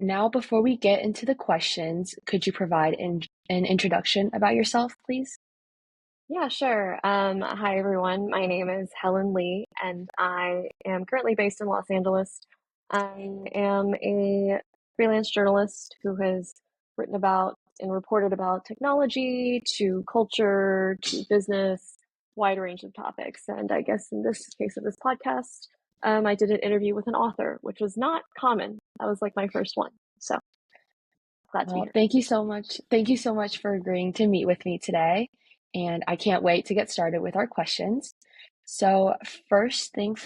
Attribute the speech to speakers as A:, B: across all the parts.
A: now before we get into the questions, could you provide an introduction about yourself, please?
B: Yeah, sure. Hi, everyone. My name is Helen Li, and I am currently based in Los Angeles. I am a freelance journalist who has written about and reported about technology to culture to business, wide range of topics. And I guess in this case of this podcast, I did an interview with an author, which was not common. That was like my first one. So glad to be
A: Well,
B: here.
A: thank you so much. Thank you so much for agreeing to meet with me today. And I can't wait to get started with our questions. So, first things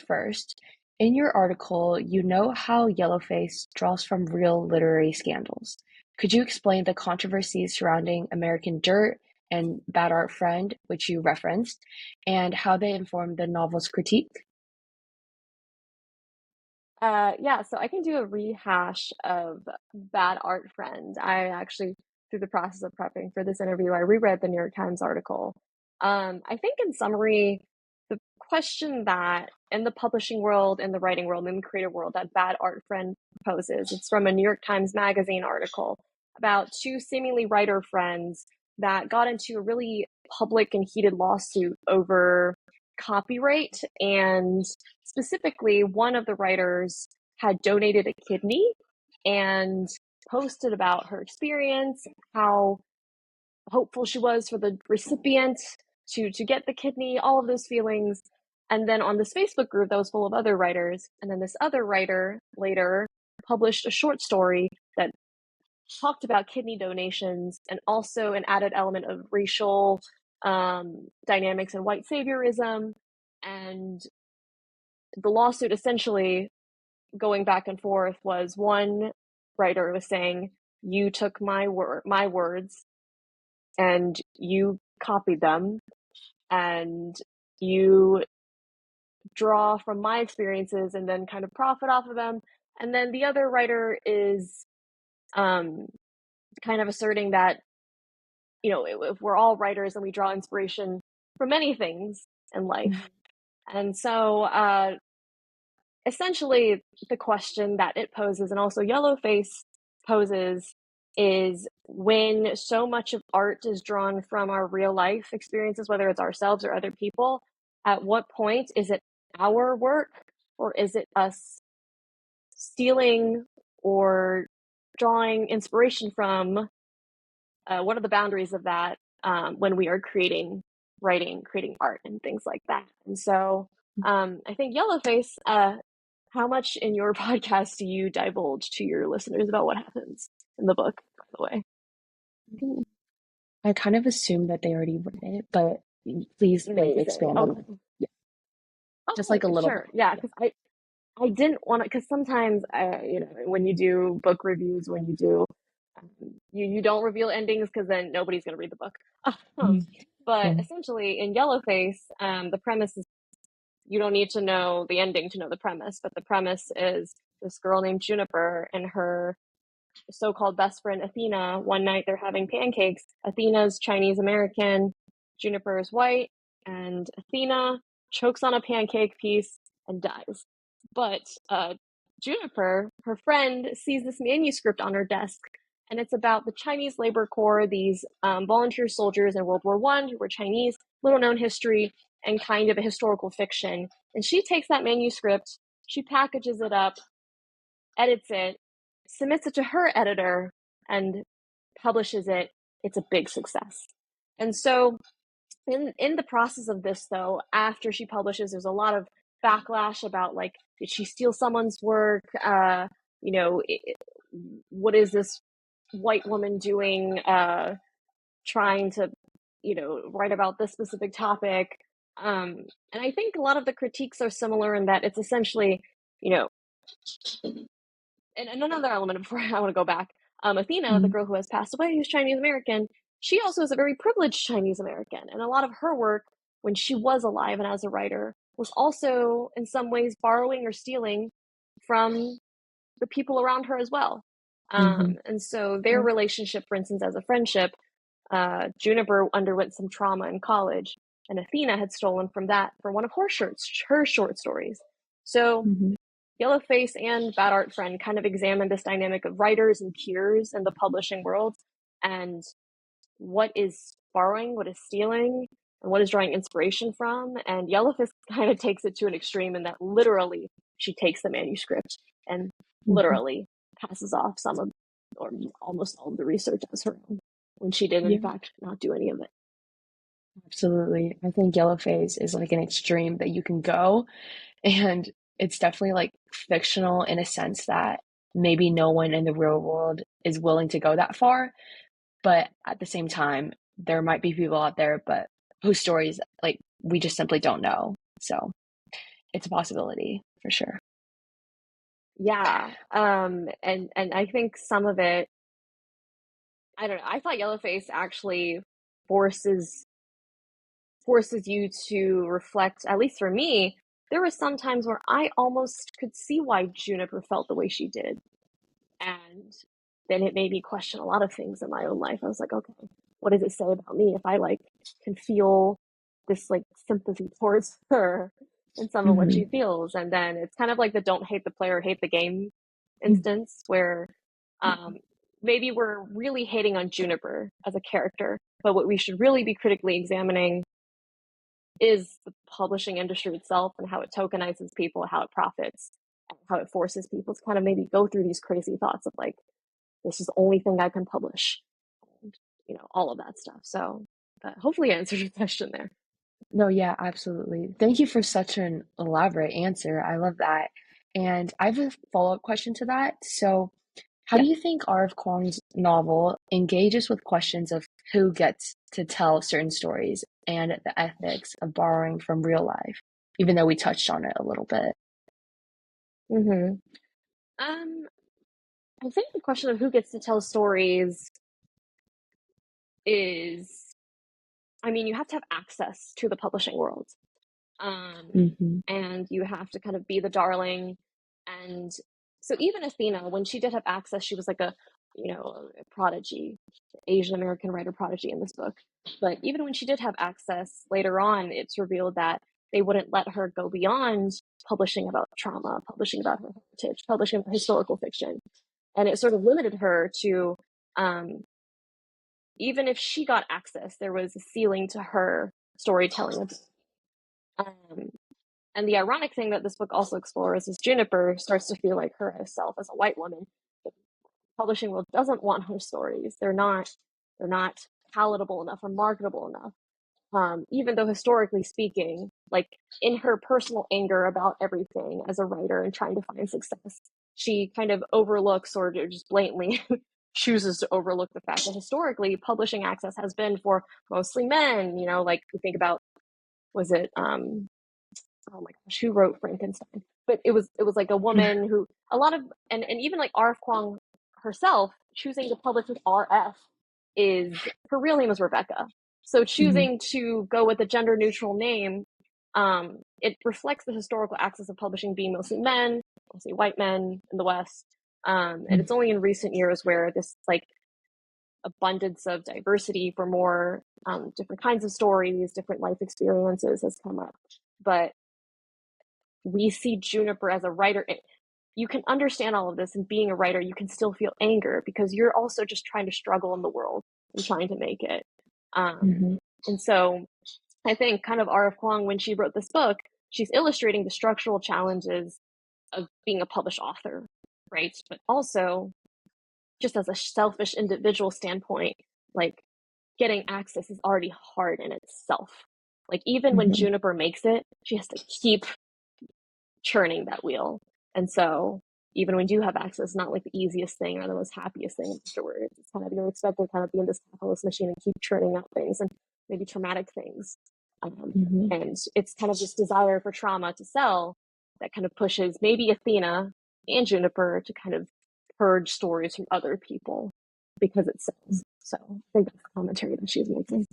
A: first, in your article, you know how Yellowface draws from real literary scandals. Could you explain the controversies surrounding American Dirt and Bad Art Friend, which you referenced, and how they inform the novel's critique?
B: Yeah, so I can do a rehash of Bad Art Friend. I actually, through the process of prepping for this interview, I reread the New York Times article. I think in summary, the question that in the publishing world, in the writing world, in the creative world, that Bad Art Friend poses, it's from a New York Times Magazine article about two seemingly writer friends that got into a really public and heated lawsuit over copyright, and specifically one of the writers had donated a kidney and posted about her experience, how hopeful she was for the recipient to get the kidney, all of those feelings. And then on this Facebook group that was full of other writers, and then this other writer later published a short story that talked about kidney donations and also an added element of racial dynamics and white saviorism. And the lawsuit essentially going back and forth was one writer was saying, "You took my words, and you copied them, and you draw from my experiences and then kind of profit off of them." And then the other writer is um, kind of asserting that, if we're all writers and we draw inspiration from many things in life. And so essentially the question that it poses, and also Yellowface poses, is when so much of art is drawn from our real life experiences, whether it's ourselves or other people, at what point is it our work, or is it us stealing or drawing inspiration from? What are the boundaries of that when we are creating art and things like that? And so I think Yellowface, how much in your podcast do you divulge to your listeners about what happens in the book, by the way?
A: I kind of assumed that they already read it, but please like
B: Amazing.
A: expand on
B: Okay.
A: it. Yeah, just
B: Okay,
A: like a little bit.
B: sure. Yeah,
A: Yeah.
B: because I didn't want to, because sometimes, when you do book reviews, when you do, you don't reveal endings because then nobody's going to read the book. Um,
A: Mhm.
B: but
A: Yeah.
B: essentially, in Yellowface, the premise is you don't need to know the ending to know the premise, but the premise is this girl named Juniper and her so-called best friend Athena. One night they're having pancakes. Athena's Chinese American, Juniper is white, and Athena chokes on a pancake piece and dies. But Juniper, her friend, sees this manuscript on her desk, and it's about the Chinese Labor Corps, these volunteer soldiers in World War One who were Chinese, little known history, and kind of a historical fiction. And she takes that manuscript, she packages it up, edits it, submits it to her editor, and publishes it. It's a big success. And so in the process of this, though, after she publishes, there's a lot of backlash about, like, did she steal someone's work? You know, what is this white woman doing, trying to, write about this specific topic? And I think a lot of the critiques are similar in that it's essentially, you know, and another element before I want to go back, Athena, the
A: Mhm.
B: girl who has passed away, who's Chinese American, she also is a very privileged Chinese American. And a lot of her work, when she was alive and as a writer, was also in some ways borrowing or stealing from the people around her as well.
A: Mhm.
B: And so their
A: Yeah.
B: relationship, for instance, as a friendship, Juniper underwent some trauma in college, and Athena had stolen from that for one of her short stories. So
A: Mhm.
B: Yellowface and Bad Art Friend kind of examine this dynamic of writers and peers in the publishing world, and what is borrowing, what is stealing, and what is drawing inspiration from. And Yellowface kind of takes it to an extreme in that literally she takes the manuscript and
A: Mhm.
B: literally passes off some of, or almost all of the research as her own, when she did in
A: Yeah,
B: fact not do any of it.
A: absolutely. I think Yellowface is like an extreme that you can go, and it's definitely like fictional in a sense that maybe no one in the real world is willing to go that far. But at the same time, there might be people out there, but whose stories like we just simply don't know. So it's a possibility for sure.
B: Yeah. And I think some of it, I don't know, I thought Yellowface actually forces forces you to reflect, at least for me, there were some times where I almost could see why Juniper felt the way she did. And then it made me question a lot of things in my own life. I was like, okay, what does it say about me if I like can feel this like sympathy towards her and some of what she
A: Hmm.
B: feels? And then it's kind of like the don't hate the player, hate the game instance where um, maybe we're really hating on Juniper as a character, but what we should really be critically examining is the publishing industry itself and how it tokenizes people, how it profits, and how it forces people to kind of maybe go through these crazy thoughts of like, this is the only thing I can publish, and all of that stuff. So, but hopefully, I answered your question there.
A: No, yeah, absolutely. Thank you for such an elaborate answer. I love that. And I have a follow-up question to that. So, how do
B: Yeah.
A: you think R.F. Kuang's novel engages with questions of who gets to tell certain stories and the ethics of borrowing from real life, even though we touched on it a little bit?
B: Mm-hmm. Um, I think the question of who gets to tell stories is, I mean, you have to have access to the publishing world. um,
A: Hmm.
B: and you have to kind of be the darling. And so even Athena, when she did have access, she was like a prodigy, Asian American writer prodigy in this book. But even when she did have access later on, it's revealed that they wouldn't let her go beyond publishing about trauma, publishing about her heritage, publishing historical fiction. And it sort of limited her to, um, even if she got access, there was a ceiling to her storytelling. Um, and the ironic thing that this book also explores is Juniper starts to feel like her herself as a white woman. The publishing world doesn't want her stories. They're not palatable enough or marketable enough. Even though historically speaking, like in her personal anger about everything as a writer and trying to find success, she kind of overlooks or just blatantly chooses to overlook the fact that historically publishing access has been for mostly men. Like we think about, was it oh my gosh, who wrote Frankenstein? But it was like a woman who a lot of, and even like R.F. Kuang herself choosing to publish with R.F. is, her real name is Rebecca. So
A: Hmm.
B: choosing to go with a gender neutral name, it reflects the historical axis of publishing being mostly men, mostly white men in the West. And it's only in recent years where this like abundance of diversity for more different kinds of stories, different life experiences has come up. But we see Juniper as a writer. You can understand all of this, and being a writer, you can still feel anger because you're also just trying to struggle in the world and trying to make it. Um,
A: Hmm.
B: and so I think kind of R.F. Kuang, when she wrote this book, she's illustrating the structural challenges of being a published author, right? But also, just as a selfish individual standpoint, like getting access is already hard in itself. Like even when
A: Hmm.
B: Juniper makes it, she has to keep churning that wheel. And so even when you have access, not like the easiest thing or the most happiest thing afterwards. It's kind of, you're expected to kind of be in this capitalist machine and keep churning out things and maybe traumatic things.
A: Hmm.
B: And it's kind of this desire for trauma to sell that kind of pushes maybe Athena and Juniper to kind of purge stories from other people because it sells. So I think that's the commentary that she's making.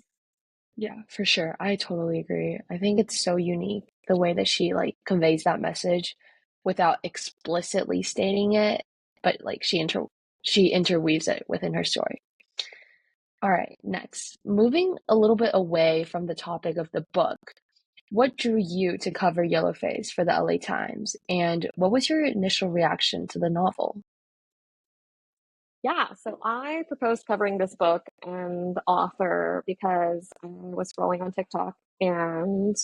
A: Yeah, for sure. I totally agree. I think it's so unique the way that she like conveys that message without explicitly stating it, but like she interweaves it within her story. All right, next. Moving a little bit away from the topic of the book, What drew you to cover Yellowface for the LA Times, and what was your initial reaction to the novel?
B: Yeah, so I proposed covering this book and the author because I was scrolling on TikTok and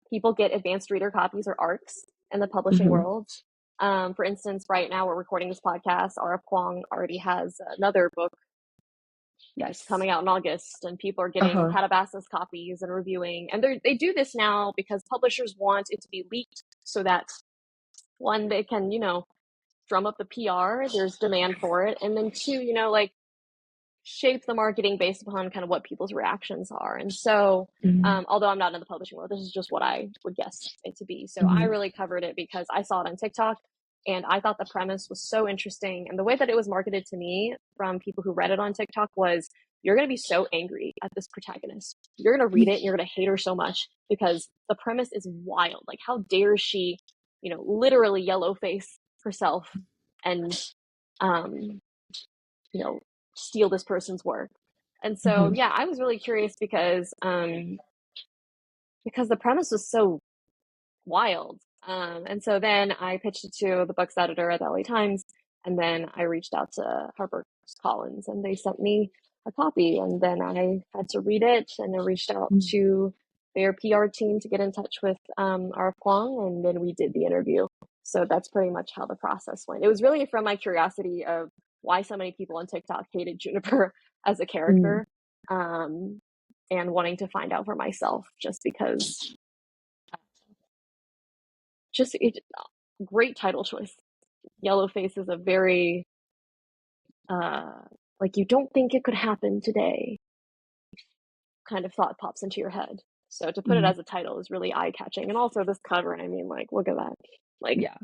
B: people get advanced reader copies or ARCs in the publishing
A: Hmm.
B: world. For instance, right now we're recording this podcast. R.F. Kuang already has another book
A: Yes.
B: coming out in August, and people are getting
A: Uh-huh.
B: Calabasas copies and reviewing. And they do this now because publishers want it to be leaked so that one, they can, drum up the PR, there's demand for it. And then two, like shape the marketing based upon kind of what people's reactions are. And so,
A: Hmm.
B: although I'm not in the publishing world, this is just what I would guess it to be. So I
A: Hmm.
B: really covered it because I saw it on TikTok and I thought the premise was so interesting. And the way that it was marketed to me from people who read it on TikTok was, you're going to be so angry at this protagonist. You're going to read it and you're going to hate her so much because the premise is wild. Like, how dare she, literally yellow face herself and, um, you know, steal this person's work. And so,
A: Hmm.
B: yeah, I was really curious because the premise was so wild. And so then I pitched it to the books editor at the LA Times, and then I reached out to HarperCollins, and they sent me a copy, and then I had to read it, and I reached out to their PR team to get in touch with R.F. Kuang, and then we did the interview. So that's pretty much how the process went. It was really from my curiosity of why so many people on TikTok hated Juniper as a
A: Hmm.
B: character, um, and wanting to find out for myself, just because just it, great title choice. Yellowface is a very uh like, you don't think it could happen today kind of thought pops into your head. So to put it
A: Hmm.
B: as a title is really eye catching. And also this cover, I mean, like, look at that. Like,
A: Yeah,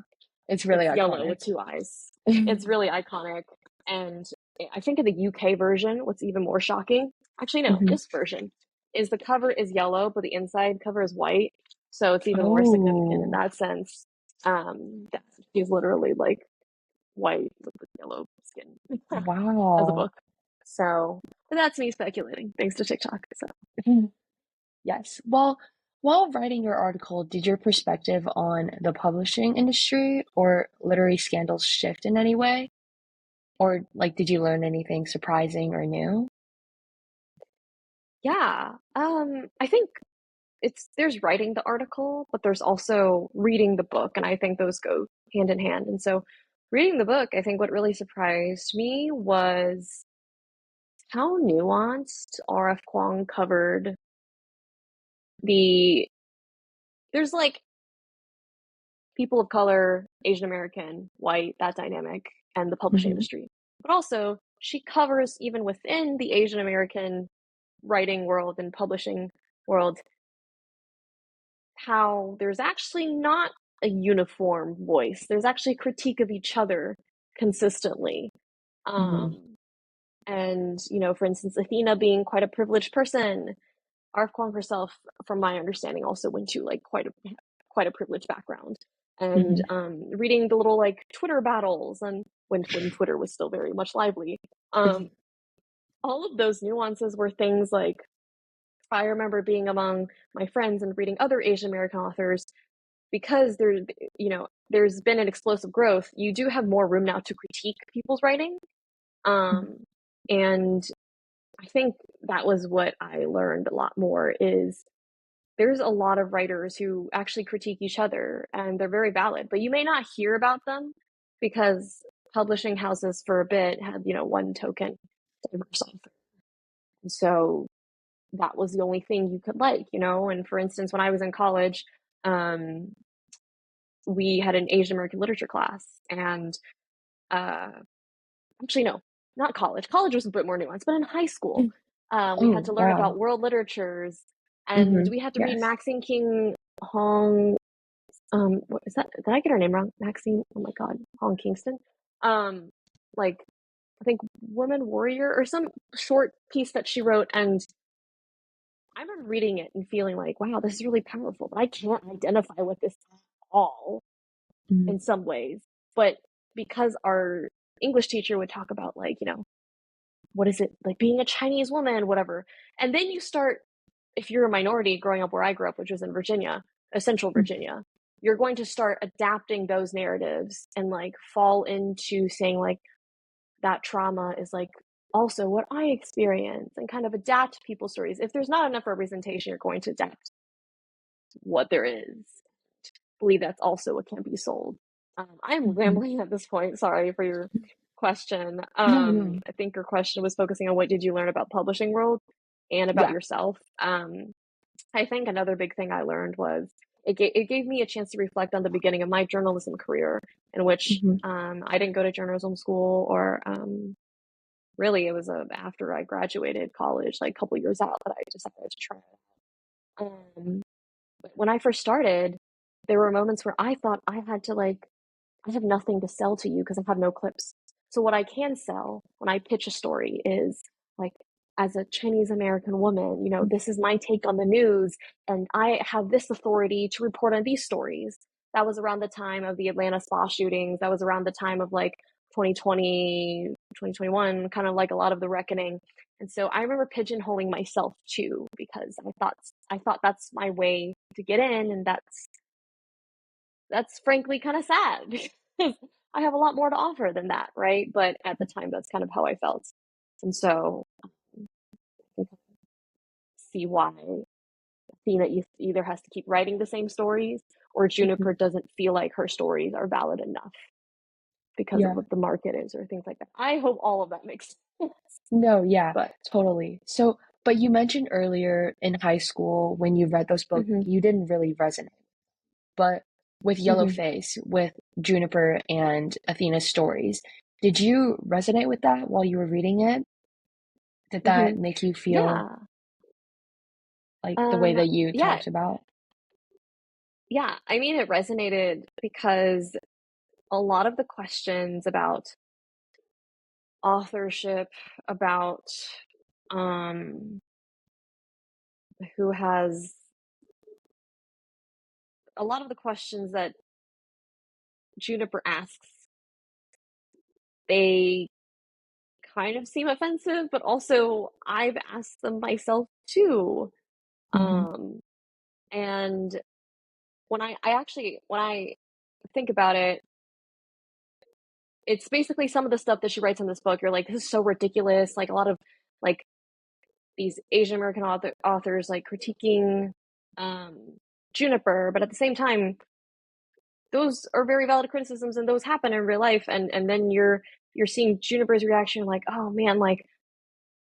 A: it's really
B: it's yellow
A: iconic.
B: with two eyes. It's really iconic. And I think in the UK version, what's even more shocking, actually no,
A: Hmm.
B: this version is the cover is yellow, but the inside cover is white. So it's even more significant in
A: Oh,
B: that sense. That she's literally like white with yellow skin as a
A: wow.
B: book. So, but that's me speculating, thanks to TikTok. So,
A: Mhm. Yes. Well, while writing your article, did your perspective on the publishing industry or literary scandals shift in any way? Or like, did you learn anything surprising or new?
B: yeah, I think there's writing the article, but there's also reading the book, and I think those go hand in hand. And so, reading the book, I think what really surprised me was how nuanced R.F. Kuang covered the. There's like people of color, Asian American, white, that dynamic, and the publishing
A: Hmm.
B: industry. But also, she covers even within the Asian American writing world and publishing world how there's actually not a uniform voice. There's actually critique of each other consistently.
A: Hmm.
B: Um, and, for instance, Athena being quite a privileged person, R.F. Kuang herself, from my understanding, also went to like quite a privileged background. And
A: Hmm.
B: reading the little like Twitter battles, and when Twitter was still very much lively, um, all of those nuances were things like I remember being among my friends and reading other Asian American authors because there's been an explosive growth. You do have more room now to critique people's writing, um, and I think that was what I learned a lot more is there's a lot of writers who actually critique each other and they're very valid, but you may not hear about them because publishing houses for a bit had, one token diverse author. And so that was the only thing you could and for instance, when I was in college, um, we had an Asian American literature class and uh, actually no, not college. College was a bit more nuanced, but in high school, we had
A: Oh,
B: to learn
A: wow.
B: about world literatures, and
A: Hmm.
B: we had to read
A: Yes.
B: Maxine King Hong. What is that? Did I get her name wrong? Maxine. Oh my God, Hong Kingston. Um, like I think Woman Warrior or some short piece that she wrote, and I remember reading it and feeling like, wow, this is really powerful, but I can't identify with this at all
A: Hmm.
B: in some ways. But because our English teacher would talk about like, what is it like being a Chinese woman, whatever. And then you start if you're a minority growing up where I grew up, which was in Virginia, Central Virginia, you're going to start adapting those narratives and like fall into saying like that trauma is like also what I experience and kind of adapt people's stories. If there's not enough representation, you're going to adapt what there is. I believe that's also what can be sold. I'm
A: Mhm.
B: rambling at this point. Sorry for your question.
A: No, no.
B: I think your question was focusing on what did you learn about publishing world and about
A: Yeah.
B: yourself. I think another big thing I learned was it gave me a chance to reflect on the beginning of my journalism career, in which
A: Hmm.
B: I didn't go to journalism school, or really it was after I graduated college, like a couple years out, that I decided to try it. But when I first started, there were moments where I thought I had to like I have nothing to sell to you because I have no clips. So what I can sell when I pitch a story is like, as a Chinese American woman, this is my take on the news, and I have this authority to report on these stories. That was around the time of the Atlanta spa shootings. That was around the time of like 2020, 2021, kind of like a lot of the reckoning. And so I remember pigeonholing myself too, because I thought that's my way to get in, and that's frankly kind of sad because I have a lot more to offer than that, right? But at the time, that's kind of how I felt. And so I can see why Athena either has to keep writing the same stories, or
A: Hmm.
B: Juniper doesn't feel like her stories are valid enough because of
A: Yeah.
B: what the market is, or things like that. I hope all of that makes sense.
A: No, yeah,
B: But
A: totally. So, but you mentioned earlier in high school when you read those books,
B: mhm,
A: you didn't really resonate. But with
B: mhm,
A: Yellowface, with Juniper and Athena's stories, did you resonate with that while you were reading it? Did that
B: mhm.
A: make you feel
B: Yeah.
A: like the way
B: Um,
A: that you
B: yeah,
A: talked about?
B: yeah. I mean, it resonated because a lot of the questions about authorship, about um who has a lot of the questions that Juniper asks, they kind of seem offensive, but also I've asked them myself too.
A: Hmm.
B: Um and when I think about it, it's basically some of the stuff that she writes in this book. You're like, this is so ridiculous. Like a lot of like these Asian American authors like critiquing um Juniper, but at the same time, those are very valid criticisms, and those happen in real life. And then you're seeing Juniper's reaction, like, oh man, like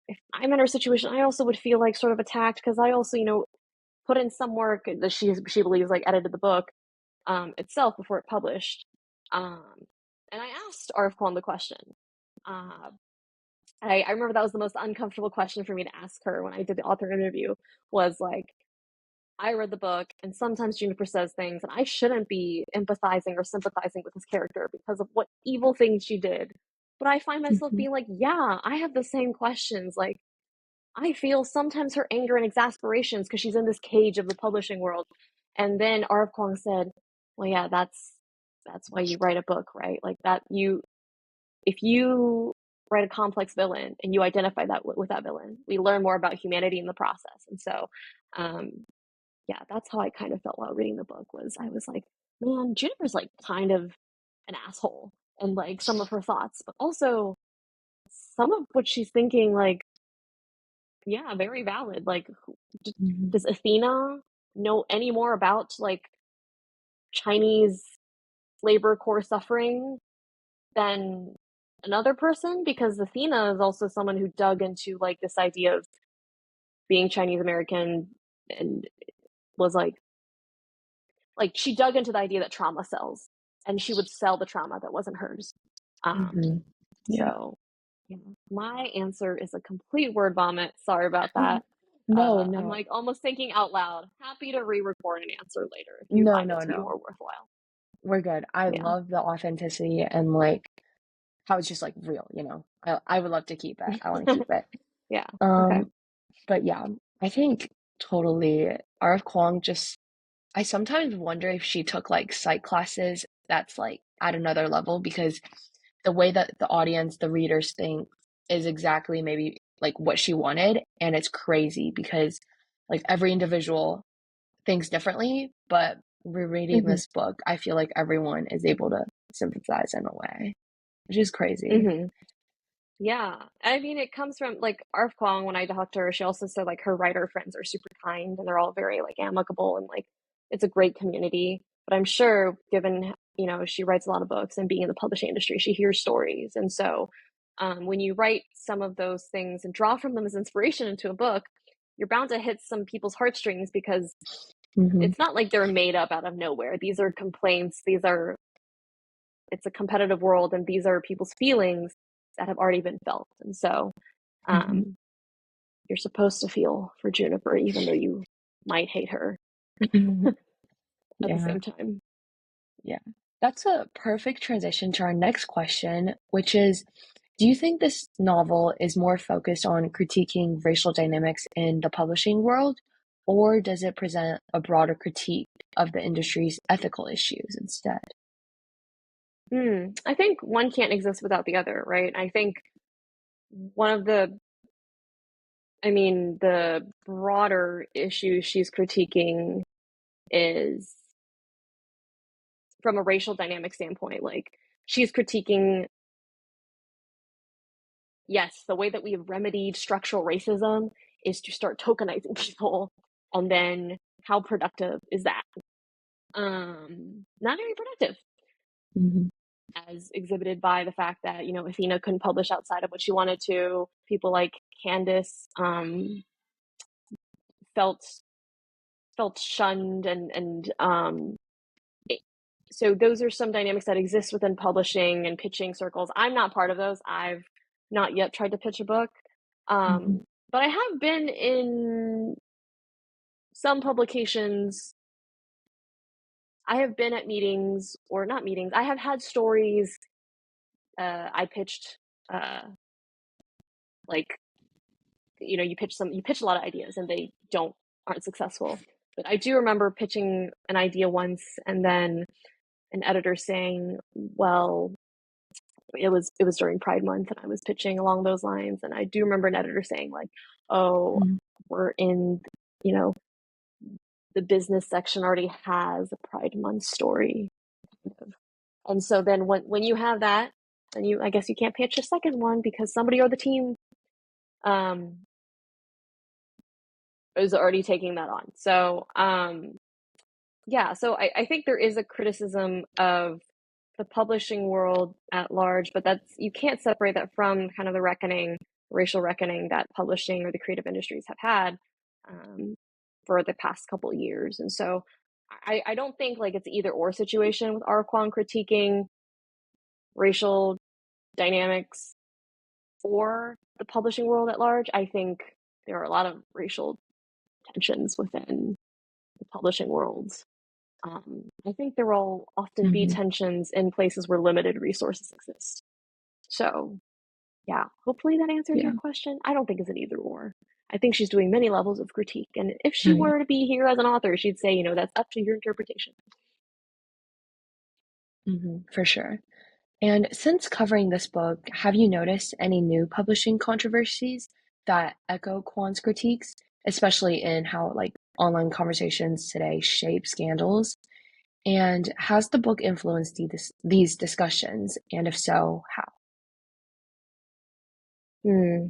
B: if I'm in her situation, I also would feel like sort of attacked, because I also put in some work that she believes like edited the book itself before it published. um and I asked RF Kwon the question. uh I remember that was the most uncomfortable question for me to ask her when I did the author interview, was like, I read the book, and sometimes Juniper says things, and I shouldn't be empathizing or sympathizing with this character because of what evil things she did. But I find myself
A: Hmm.
B: being like, yeah, I have the same questions. Like, I feel sometimes her anger and exasperations because she's in this cage of the publishing world. And then Arv Kwong said, well, yeah, that's why you write a book, right? Like that if you write a complex villain and you identify that with that villain, we learn more about humanity in the process. And so, um, yeah, that's how I kind of felt while reading the book. Was I was like, man, Juniper's like kind of an asshole, and like some of her thoughts, but also some of what she's thinking, like, yeah, very valid. Like,
A: Hmm.
B: does Athena know any more about like Chinese labor core suffering than another person? Because Athena is also someone who dug into like this idea of being Chinese American, and was like she dug into the idea that trauma sells, and she would sell the trauma that wasn't hers.
A: Hmm. Yeah.
B: So yeah, my answer is a complete word vomit. Sorry about that.
A: No,
B: I'm
A: no,
B: like almost thinking out loud. Happy to re-record an answer later if you
A: no,
B: find it
A: no,
B: to be
A: no.
B: more worthwhile.
A: We're good. I
B: Yeah.
A: love the authenticity and like how it's just like real, you know. I would love to keep it. I want to keep it.
B: Yeah. Okay.
A: Um, but yeah, I think totally RF Kwong just I sometimes wonder if she took like psych classes that's like at another level, because the way that the audience, the readers think is exactly maybe like what she wanted, and it's crazy because like every individual thinks differently, but rereading
B: Hmm.
A: this book, I feel like everyone is able to sympathize in a way, which is crazy.
B: Hmm. Yeah. I mean, it comes from like Arf Kwong, when I talked to her, she also said like her writer friends are super kind and they're all very like amicable and like it's a great community. But I'm sure given, she writes a lot of books and being in the publishing industry, she hears stories. And so when you write some of those things and draw from them as inspiration into a book, you're bound to hit some people's heartstrings because
A: Hmm.
B: it's not like they're made up out of nowhere. These are complaints, it's a competitive world and these are people's feelings that have already been felt. And so
A: Hmm.
B: um, you're supposed to feel for Juniper, even though you might hate her at the
A: Yeah,
B: same time.
A: yeah. That's a perfect transition to our next question, which is, do you think this novel is more focused on critiquing racial dynamics in the publishing world, or does it present a broader critique of the industry's ethical issues instead?
B: I think one can't exist without the other, right? I think one of the broader issues she's critiquing is from a racial dynamic standpoint. Like, she's critiquing, yes, the way that we have remedied structural racism is to start tokenizing people. And then how productive is that? Not very productive,
A: Hmm.
B: as exhibited by the fact that, Athena couldn't publish outside of what she wanted to. People like Candace felt shunned and so those are some dynamics that exist within publishing and pitching circles. I'm not part of those. I've not yet tried to pitch a book.
A: Hmm.
B: But I have been in some publications. I have been at meetings, or not meetings. I have had stories. I pitched, uh, like, you pitch a lot of ideas and they aren't successful. But I do remember pitching an idea once and then an editor saying, well, it was during Pride Month and I was pitching along those lines. And I do remember an editor saying like, oh, we're in, you know, the business section already has a Pride Month story. And so then when you have that, then I guess you can't pitch a second one because somebody on the team um, is already taking that on. So yeah, so I think there is a criticism of the publishing world at large, but you can't separate that from kind of the racial reckoning that publishing or the creative industries have had um, for the past couple of years. And so I don't think like it's either or situation with Arquan critiquing racial dynamics or the publishing world at large. I think there are a lot of racial tensions within the publishing worlds. I think there will often be
A: Hmm.
B: tensions in places where limited resources exist. So, yeah, hopefully that answers your
A: Yeah,
B: question. I don't think it's an either or. I think she's doing many levels of critique. And if she
A: right.
B: were to be here as an author, she'd say, that's up to your interpretation.
A: For sure. And since covering this book, have you noticed any new publishing controversies that echo Kwan's critiques, especially in how like online conversations today shape scandals? And has the book influenced these discussions? And if so, how?
B: Hmm.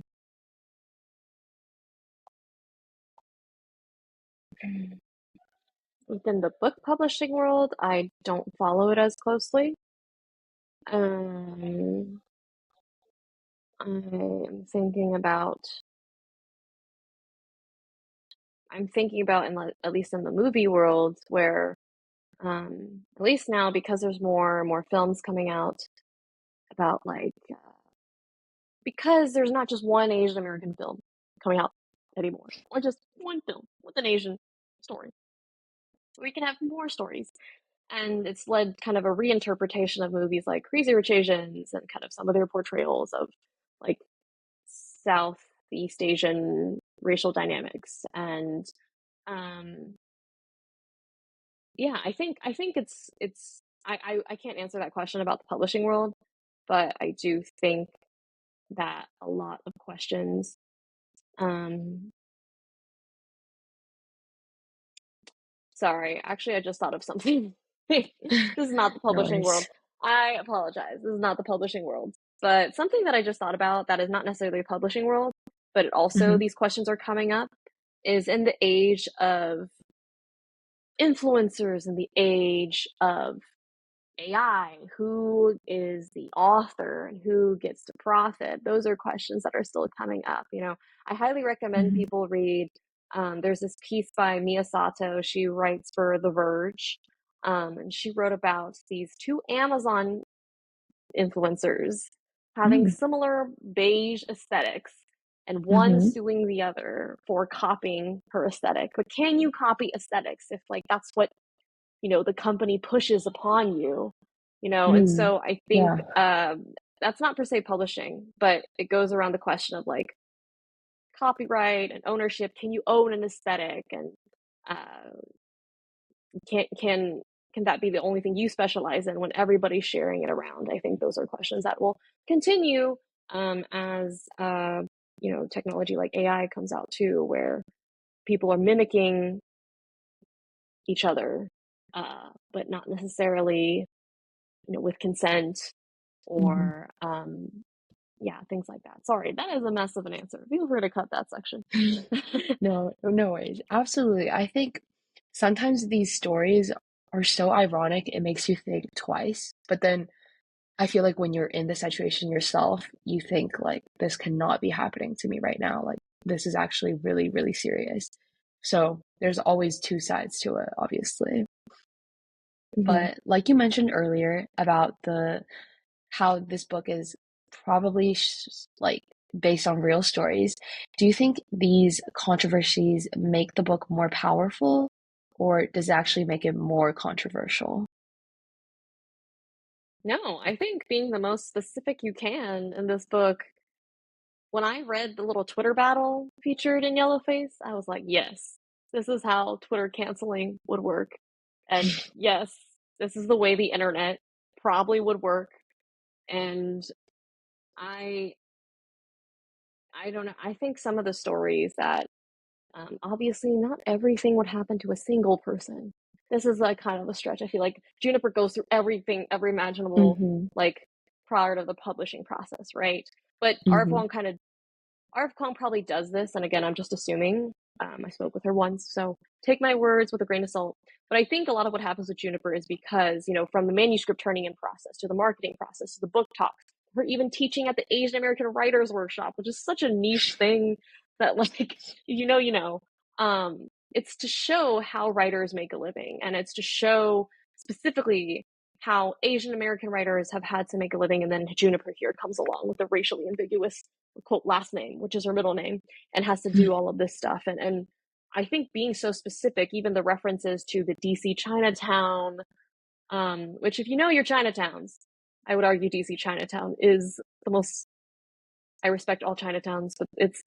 B: Within the book publishing world, I don't follow it as closely. Um, I'm thinking about at least in the movie world where at least now because there's more and more films coming out about like because there's not just one Asian American film coming out anymore, or just one film with an Asian story. We can have more stories, and it's led kind of a reinterpretation of movies like Crazy Rich Asians and kind of some of their portrayals of like Southeast Asian racial dynamics. And um, yeah, I think I can't answer that question about the publishing world, but I do think that a lot of questions um Sorry, actually, I just thought of something. This is not the
A: No
B: publishing world.
A: worries.
B: I apologize. This is not the publishing world. But something that I just thought about that is not necessarily the publishing world, but it also
A: Hmm.
B: these questions are coming up is in the age of influencers, in the age of AI, who is the author and who gets to profit? Those are questions that are still coming up. I highly recommend
A: Hmm.
B: people read. There's this piece by Mia Sato. She writes for The Verge, and she wrote about these two Amazon influencers having similar beige aesthetics and one
A: Hmm.
B: suing the other for copying her aesthetic. But can you copy aesthetics if like that's what the company pushes upon you? And
A: Mm.
B: so I think
A: Yeah.
B: that's not per se publishing, but it goes around the question of like copyright and ownership. Can you own an aesthetic, and uh, can that be the only thing you specialize in when everybody's sharing it around? I think those are questions that will continue as technology like AI comes out too, where people are mimicking each other, but not necessarily with consent
A: Hmm.
B: or yeah, things like that. Sorry, that is a mess of an answer. Feel free to cut that section.
A: No, no worries. Absolutely. I think sometimes these stories are so ironic, it makes you think twice. But then I feel like when you're in the situation yourself, you think like this cannot be happening to me right now. Like this is actually really, really serious. So there's always two sides to it, obviously.
B: Hmm.
A: But like you mentioned earlier about the how this book is probably like based on real stories, do you think these controversies make the book more powerful, or does it actually make it more controversial?
B: No, I think being the most specific you can in this book, when I read the little Twitter battle featured in Yellowface, I was like, yes, this is how Twitter canceling would work. And yes, this is the way the internet probably would work. And I I don't know. I think some of the stories that obviously not everything would happen to a single person. This is like kind of a stretch. I feel like Juniper goes through everything, every imaginable,
A: Mm-hmm.
B: like prior to the publishing process, right? But
A: Mm-hmm.
B: Arv Kwong probably does this, and again, I'm just assuming. I spoke with her once, so take my words with a grain of salt. But I think a lot of what happens with Juniper is because, from the manuscript turning in process to the marketing process to the book talks, her even teaching at the Asian American Writers Workshop, which is such a niche thing that, like, it's to show how writers make a living, and it's to show specifically how Asian American writers have had to make a living, and then Juniper here comes along with a racially ambiguous quote last name, which is her middle name, and has to do all of this stuff. And I think being so specific, even the references to the DC Chinatown, which if you know your Chinatowns, I would argue DC Chinatown is the most. I respect all Chinatowns, but it's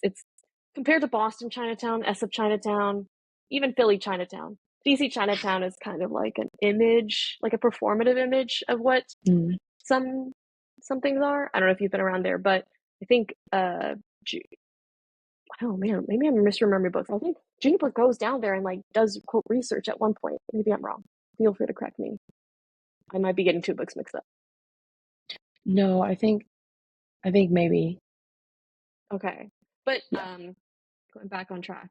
B: compared to Boston Chinatown, SF Chinatown, even Philly Chinatown. DC Chinatown is kind of like an image, like a performative image of what
A: Mm.
B: some some things are. I don't know if you've been around there, but I think oh man, maybe I'm misremembering books. I think Juniper goes down there and like does quote research at one point. Maybe I'm wrong. Feel free to correct me. I might be getting two books mixed up.
A: No, I think maybe.
B: Okay. But
A: Yeah.
B: going back on track,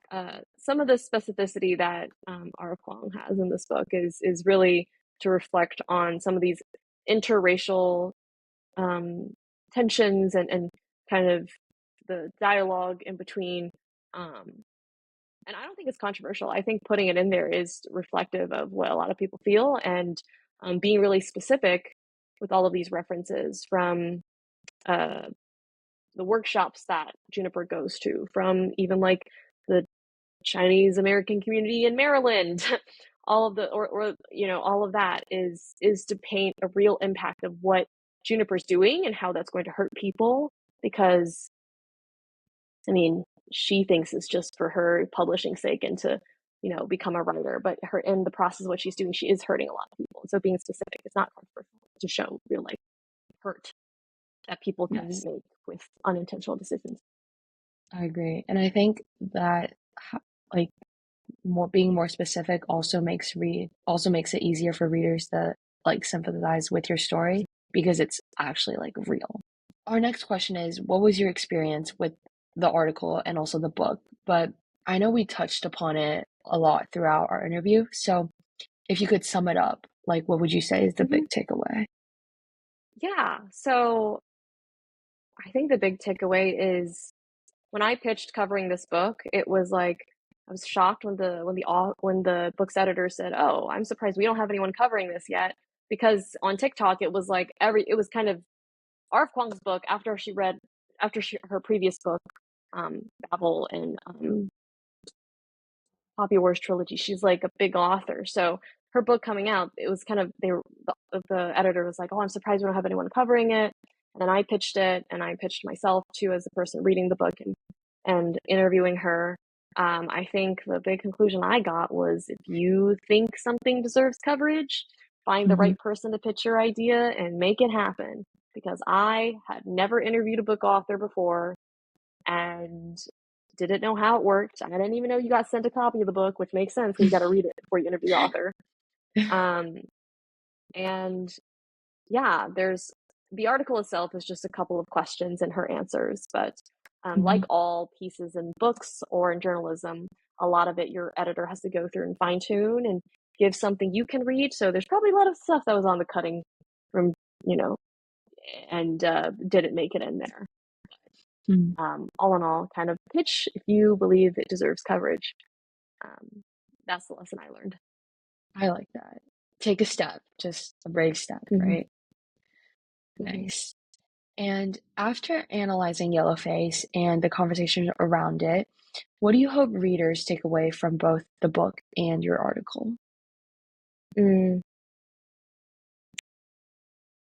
B: some of the specificity that R. Kuang has in this book is really to reflect on some of these interracial um, tensions and kind of the dialogue in between. Um, and I don't think it's controversial. I think putting it in there is reflective of what a lot of people feel, and being really specific with all of these references from uh, the workshops that Juniper goes to, from even like the Chinese American community in Maryland. All of the or all of that is to paint a real impact of what Juniper's doing and how that's going to hurt people, because I mean, she thinks it's just for her publishing sake and to, become a writer, but her in the process of what she's doing, she is hurting a lot of people. So being specific is not controversial to show real life hurt that people can
A: Yes,
B: make with unintentional decisions.
A: I agree. And I think that like more being more specific also makes it easier for readers to like sympathize with your story because it's actually like real. Our next question is, what was your experience with the article and also the book? But I know we touched upon it a lot throughout our interview. So if you could sum it up, like what would you say is the
B: Mhm.
A: big takeaway?
B: Yeah. So I think the big takeaway is when I pitched covering this book, it was like I was shocked when the book's editor said, "Oh, I'm surprised we don't have anyone covering this yet." Because on TikTok, it was like it was kind of R.F. Kuang's book after her previous book, Babel and Poppy Wars trilogy. She's like a big author, so her book coming out, it was kind of the editor was like, "Oh, I'm surprised we don't have anyone covering it." And then I pitched it, and I pitched myself too as a person reading the book and interviewing her. I think the big conclusion I got was if you think something deserves coverage, find the
A: Hmm.
B: right person to pitch your idea and make it happen. Because I had never interviewed a book author before and didn't know how it worked. I didn't even know you got sent a copy of the book, which makes sense because you got to read it before you interview the author. Um, and yeah, there's the article itself is just a couple of questions and her answers, but like
A: Hmm.
B: all pieces in books or in journalism, a lot of it your editor has to go through and fine tune and give something you can read. So there's probably a lot of stuff that was on the cutting room, you know, and didn't make it in there. All in all, kind of pitch if you believe it deserves coverage. Um, that's the lesson I learned.
A: I like that. Take a step, just a brave step,
B: Mm-hmm.
A: right?
B: Mm-hmm.
A: Nice. And after analyzing Yellowface and the conversation around it, what do you hope readers take away from both the book and your article?
B: Mm.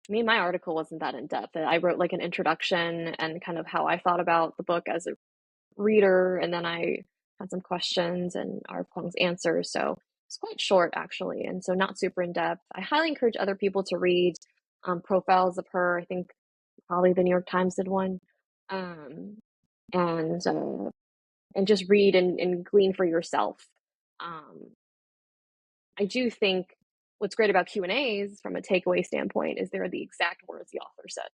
B: I mean, my article wasn't that in depth. I wrote like an introduction and kind of how I thought about the book as a reader, and then I had some questions and our Kwang's answers. So it's quite short actually, and so not super in depth. I highly encourage other people to read profiles of her. I think probably the New York Times did one, um, and uh, and just read and glean for yourself. Um, I do think what's great about Q&As from a takeaway standpoint is they're the exact words the author said.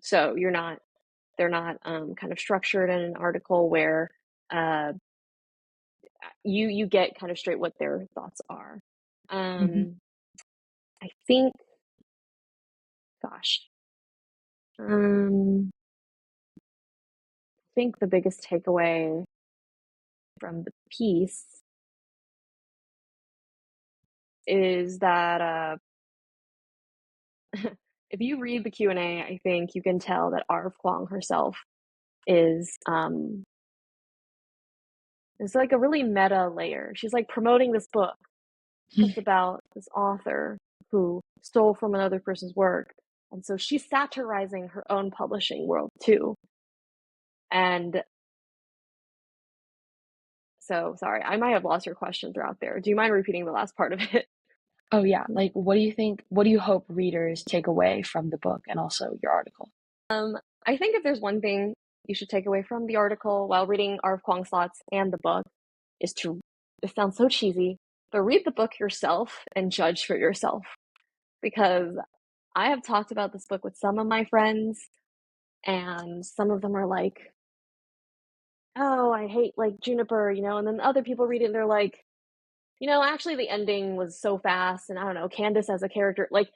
B: So they're not kind of structured in an article where uh, you get kind of straight what their thoughts are.
A: Hmm.
B: Um, I think, gosh, I think the biggest takeaway from the piece is that if you read the Q&A, I think you can tell that R. Kwong herself is it's like a really meta layer. She's like promoting this book that's about this author who stole from another person's work. And so she's satirizing her own publishing world too. And so, sorry, I might have lost your question throughout there. Do you mind repeating the last part of it?
A: Oh yeah, like what do you hope readers take away from the book and also your article?
B: I think if there's one thing you should take away from the article while reading R.F. Kuang's thoughts and the book is to, it sounds so cheesy, but read the book yourself and judge for yourself. Because I have talked about this book with some of my friends, and some of them are like, "Oh, I hate like Juniper," and then other people read it and they're like, actually the ending was so fast, and I don't know, Candace as a character, like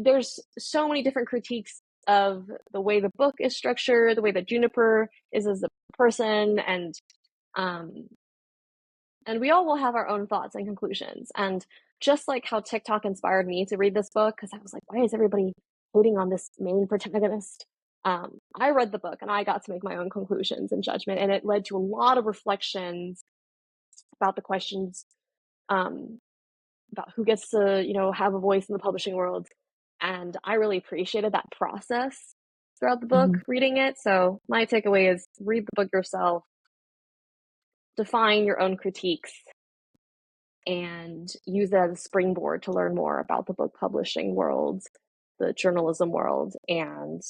B: there's so many different critiques of the way the book is structured, the way that Juniper is as a person, um and we all will have our own thoughts and conclusions. And just like how TikTok inspired me to read this book, because I was like, why is everybody hating on this main protagonist? I read the book and I got to make my own conclusions and judgment, and it led to a lot of reflections about the questions um, about who gets to, have a voice in the publishing world. And I really appreciated that process throughout the book,
A: Hmm.
B: reading it. So my takeaway is read the book yourself, define your own critiques, and use it as a springboard to learn more about the book publishing world, the journalism world, and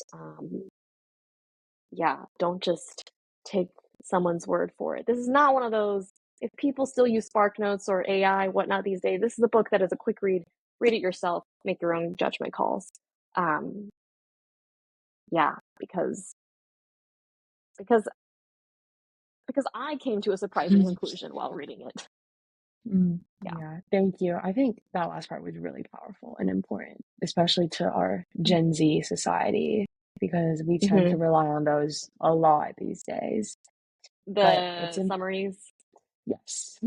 B: yeah, don't just take someone's word for it. This is not one of those if people still use Spark Notes or AI, whatnot these days, this is a book that is a quick read. Read it yourself, make your own judgment calls. Um, yeah, because because I came to a surprising conclusion while reading it. Yeah.
A: Yeah, thank you. I think that last part was really powerful and important, especially to our
B: Mm-hmm.
A: Gen Z society, because we tend to
B: Mm-hmm.
A: rely on those a lot these days. But
B: The summaries.
A: yes,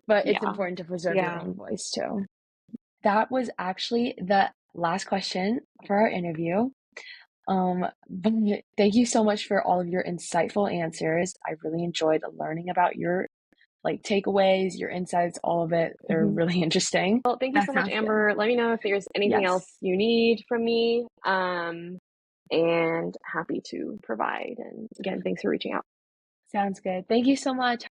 A: but it's
B: Yeah.
A: important to preserve your
B: Yeah.
A: own voice too. That was actually the last question for our interview. But thank you so much for all of your insightful answers. I really enjoyed learning about your like takeaways, your insights, all of it. They're
B: Mm-hmm.
A: really interesting.
B: Well, thank you
A: That
B: so much,
A: sounds good.
B: Amber. Let me know if there's anything else
A: Yes,
B: you need from me. And happy to provide. And again, thanks for reaching out.
A: sounds good. Thank you so much.